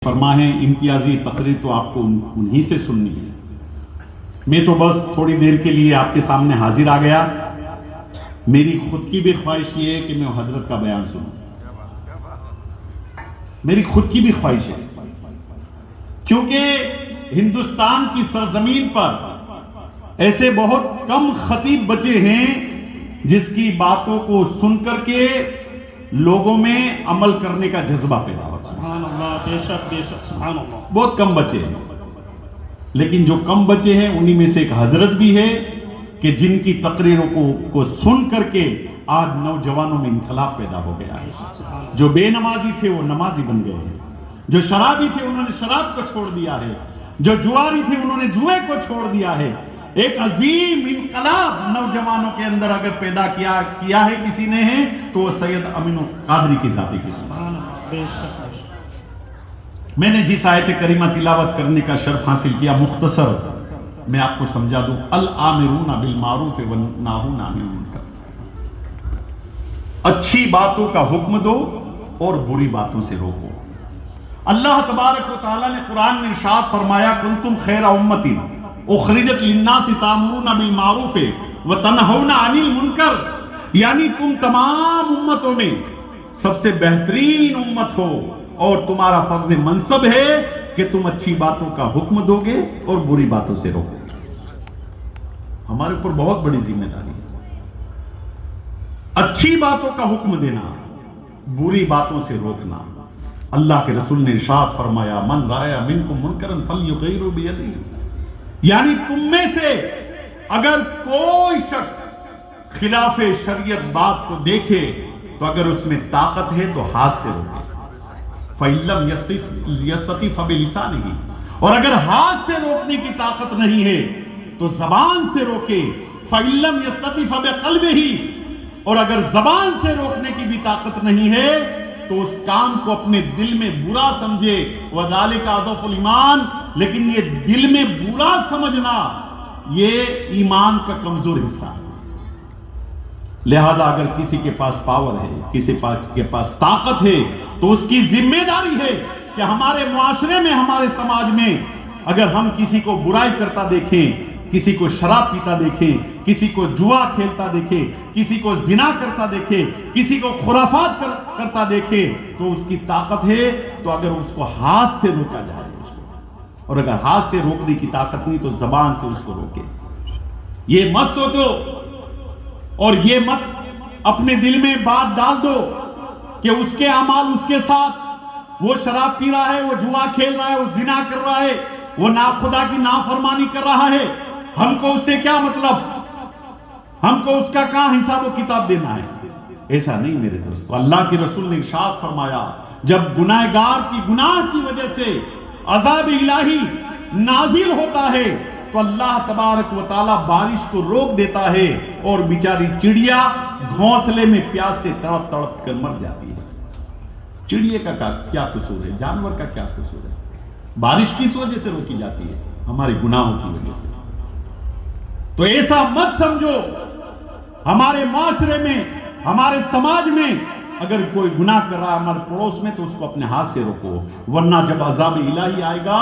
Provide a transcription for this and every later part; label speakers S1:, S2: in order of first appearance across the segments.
S1: فرمائیں امتیازی تقریر تو آپ کو انہی سے سننی ہے۔ میں تو بس تھوڑی دیر کے لیے آپ کے سامنے حاضر آ گیا۔ میری خود کی بھی خواہش یہ ہے کہ میں حضرت کا بیان سنوں، میری خود کی بھی خواہش ہے، کیونکہ ہندوستان کی سرزمین پر ایسے بہت کم خطیب بچے ہیں جس کی باتوں کو سن کر کے لوگوں میں عمل کرنے کا جذبہ پیدا ہوتا ہے۔
S2: سبحان اللہ، بے شک بے شک، سبحان اللہ۔
S1: بہت کم بچے ہیں، لیکن جو کم بچے ہیں انہی میں سے ایک حضرت بھی ہے کہ جن کی تقریروں کو سن کر کے آج نوجوانوں میں انقلاب پیدا ہو گیا ہے۔ جو بے نمازی تھے وہ نمازی بن گئے ہیں، جو شرابی تھے انہوں نے شراب کو چھوڑ دیا ہے، جو جواری تھے انہوں نے جوئے کو چھوڑ دیا ہے۔ ایک عظیم انقلاب نوجوانوں کے اندر اگر پیدا کیا ہے کسی نے ہے تو وہ سید امین القادری کی ذاتی کی
S2: سبحان اللہ، بے شک بے شک۔
S1: میں نے جس آیت کریمہ تلاوت کرنے کا شرف حاصل کیا، مختصر میں آپ کو سمجھا دوں۔ الآمرون بالمعروف والناہون عن المنکر، اچھی باتوں کا حکم دو اور بری باتوں سے روکو۔ اللہ تبارک و تعالیٰ نے قرآن میں ارشاد فرمایا کنتم خیر امۃ اخرجت للناس تأمرون بالمعروف وتنہون عن المنکر، یعنی تم تمام امتوں میں سب سے بہترین امت ہو اور تمہارا فرض منصب ہے کہ تم اچھی باتوں کا حکم دو گے اور بری باتوں سے روکو گے۔ ہمارے اوپر بہت بڑی ذمہ داری ہے، اچھی باتوں کا حکم دینا، بری باتوں سے روکنا۔ اللہ کے رسول نے ارشاد فرمایا من رأى منکم منکرا فلیغیرہ بیدہ، یعنی تم میں سے اگر کوئی شخص خلاف شریعت بات کو دیکھے تو اگر اس میں طاقت ہے تو ہاتھ سے روکے، فَإِن لَّمْ يَسْتَطِعْ فَبِلِسَانِهِ، اور اگر ہاتھ سے روکنے کی طاقت نہیں ہے تو زبان سے روکے، فَإِن لَّمْ يَسْتَطِعْ فَبِقَلْبِهِ، اور اگر زبان سے روکنے کی بھی طاقت نہیں ہے تو اس کام کو اپنے دل میں برا سمجھے، وَذَلِكَ أَضْعَفُ الْإِيمَانِ، لیکن یہ دل میں برا سمجھنا یہ ایمان کا کمزور حصہ ہے۔ لہذا اگر کسی کے پاس پاور ہے، کسی کے پاس طاقت ہے تو اس کی ذمہ داری ہے کہ ہمارے معاشرے میں، ہمارے سماج میں اگر ہم کسی کو برائی کرتا دیکھیں، کسی کو شراب پیتا دیکھیں، کسی کو جوا کھیلتا دیکھیں، کسی کو زنا کرتا دیکھیں، کسی کو خرافات کرتا دیکھیں تو اس کی طاقت ہے تو اگر اس کو ہاتھ سے روکا جائے اس کو، اور اگر ہاتھ سے روکنے کی طاقت نہیں تو زبان سے اس کو روکے۔ یہ مت سوچو اور یہ مت اپنے دل میں بات ڈال دو کہ اس کے اعمال اس کے ساتھ، وہ شراب پی رہا ہے، وہ جوا کھیل رہا ہے، وہ زنا کر رہا ہے، وہ خدا کی نافرمانی کر رہا ہے، ہم کو اس سے کیا مطلب، ہم کو اس کا کہاں حساب و کتاب دینا ہے؟ ایسا نہیں میرے دوستو۔ اللہ کے رسول نے ارشاد فرمایا جب گناہگار کی گناہ کی وجہ سے عذاب الہی نازل ہوتا ہے تو اللہ تبارک و تعالیٰ بارش کو روک دیتا ہے اور بیچاری چڑیا گھونسلے میں پیاس سے تڑپ تڑپ کر مر جاتی ہے۔ چڑیے کا کیا قصور ہے، جانور کا کیا قصور ہے؟ بارش کس وجہ سے روکی جاتی ہے؟ ہمارے گناہوں کی وجہ سے۔ تو ایسا مت سمجھو ہمارے معاشرے میں، ہمارے سماج میں اگر کوئی گناہ کر رہا ہے ہمارے پڑوس میں تو اس کو اپنے ہاتھ سے روکو، ورنہ جب عذاب الہی آئے گا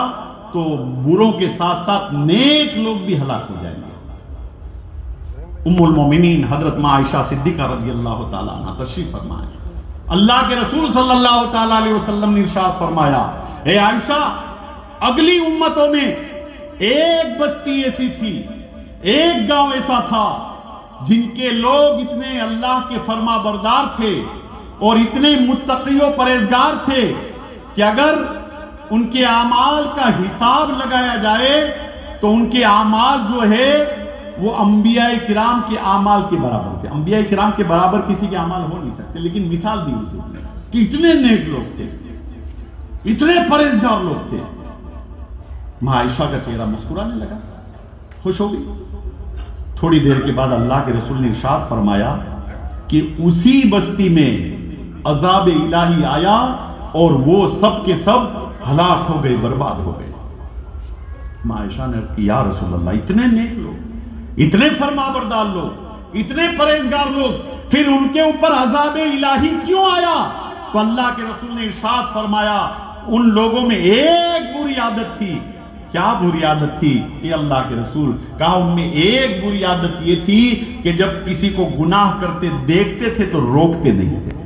S1: تو بروں کے ساتھ ساتھ نیک لوگ بھی ہلاک ہو جائیں گے۔ ام المومنین حضرت ماں عائشہ صدیقہ رضی اللہ تعالیٰ عنہ تشریف فرمائے، اللہ کے رسول صلی اللہ تعالیٰ علیہ وسلم نے ارشاد فرمایا اے عائشہ، اگلی امتوں میں ایک بستی ایسی تھی، ایک گاؤں ایسا تھا جن کے لوگ اتنے اللہ کے فرما بردار تھے اور اتنے متقی و پرہیزگار تھے کہ اگر ان کے اعمال کا حساب لگایا جائے تو ان کے اعمال جو ہے وہ انبیاء کرام کے اعمال کے برابر تھے۔ انبیاء کرام کے برابر کسی کے اعمال ہو نہیں سکتے، لیکن مثال دی حضور نے کہ اتنے نیک لوگ تھے، اتنے پرہیزگار لوگ تھے۔ ماں عائشہ کا چہرہ مسکرانے لگا، خوش ہو گئی۔ تھوڑی دیر کے بعد اللہ کے رسول نے ارشاد فرمایا کہ اسی بستی میں عذاب الہی آیا اور وہ سب کے سب ہلاک ہو گئے، برباد ہو گئے۔ ماں عائشہ نے عرض کی یا رسول اللہ، اتنے نیک لوگ، اتنے فرما بردار لوگ، اتنے پرہیزگار لوگ، پھر ان کے اوپر عذاب الہی کیوں آیا؟ تو اللہ کے رسول نے ارشاد فرمایا ان لوگوں میں ایک بری عادت تھی. کیا بری عادت تھی؟ یہ اللہ کے رسول کہا ان میں ایک بری عادت یہ تھی کہ جب کسی کو گناہ کرتے دیکھتے تھے تو روکتے نہیں تھے.